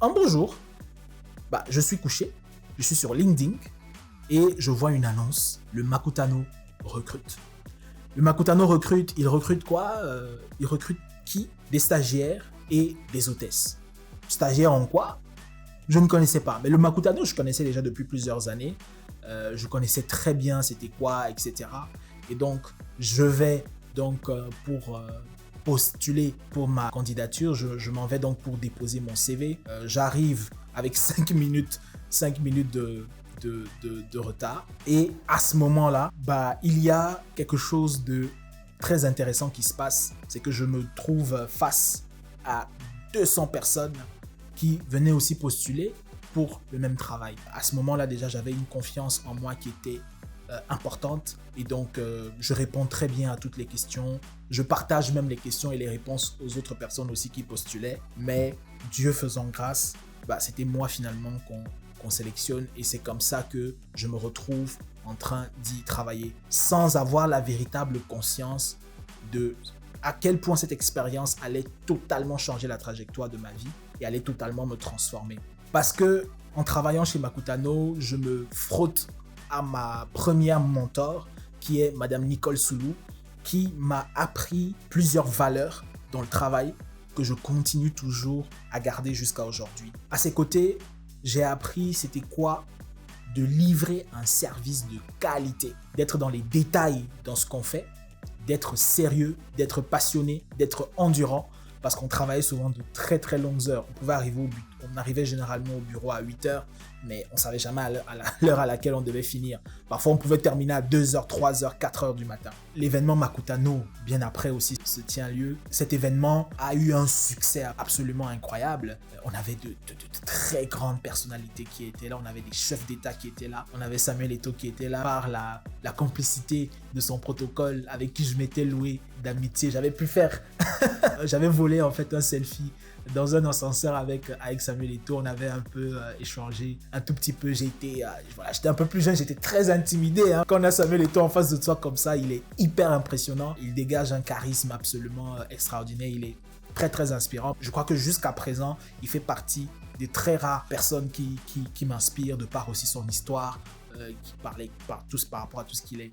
un beau jour, je suis couché, je suis sur LinkedIn et je vois une annonce, le Makutano recrute. Le Makutano recrute, il recrute quoi? Il recrute qui? Des stagiaires et des hôtesses. Stagiaires en quoi? Je ne connaissais pas, mais le Makutano, je connaissais déjà depuis plusieurs années. Je connaissais très bien c'était quoi, etc. Et donc, je vais donc pour postuler pour ma candidature, je m'en vais donc pour déposer mon CV. J'arrive avec 5 minutes de retard. Et à ce moment-là, il y a quelque chose de très intéressant qui se passe. C'est que je me trouve face à 200 personnes qui venaient aussi postuler pour le même travail. À ce moment-là, déjà, j'avais une confiance en moi qui était importante et donc je réponds très bien à toutes les questions. Je partage même les questions et les réponses aux autres personnes aussi qui postulaient. Mais Dieu faisant grâce, c'était moi finalement qu'on sélectionne et c'est comme ça que je me retrouve en train d'y travailler sans avoir la véritable conscience de à quel point cette expérience allait totalement changer la trajectoire de ma vie et allait totalement me transformer. Parce que en travaillant chez Makutano, je me frotte à ma première mentor qui est Madame Nicole Soulou, qui m'a appris plusieurs valeurs dans le travail que je continue toujours à garder jusqu'à aujourd'hui. À ses côtés, j'ai appris c'était quoi de livrer un service de qualité, d'être dans les détails dans ce qu'on fait, d'être sérieux, d'être passionné, d'être endurant, parce qu'on travaillait souvent de très très longues heures. On pouvait arriver on arrivait généralement au bureau à 8 heures, mais on ne savait jamais à l'heure à laquelle on devait finir. Parfois, on pouvait terminer à 2 heures, 3 heures, 4 heures du matin. L'événement Makutano, bien après aussi, se tient lieu. Cet événement a eu un succès absolument incroyable. On avait de très grandes personnalités qui étaient là. On avait des chefs d'État qui étaient là. On avait Samuel Eto'o qui était là. Par la complicité de son protocole avec qui je m'étais loué d'amitié, j'avais volé en fait un selfie dans un ascenseur avec Samuel Eto'o. On avait un peu échangé un tout petit peu. J'étais un peu plus jeune, j'étais très intimidé. Quand on a Samuel Eto'o en face de toi comme ça, il est hyper impressionnant. Il dégage un charisme absolument extraordinaire. Il est très très inspirant. Je crois que jusqu'à présent, il fait partie des très rares personnes qui m'inspirent de par aussi son histoire, qui parlait par rapport à tout ce qu'il est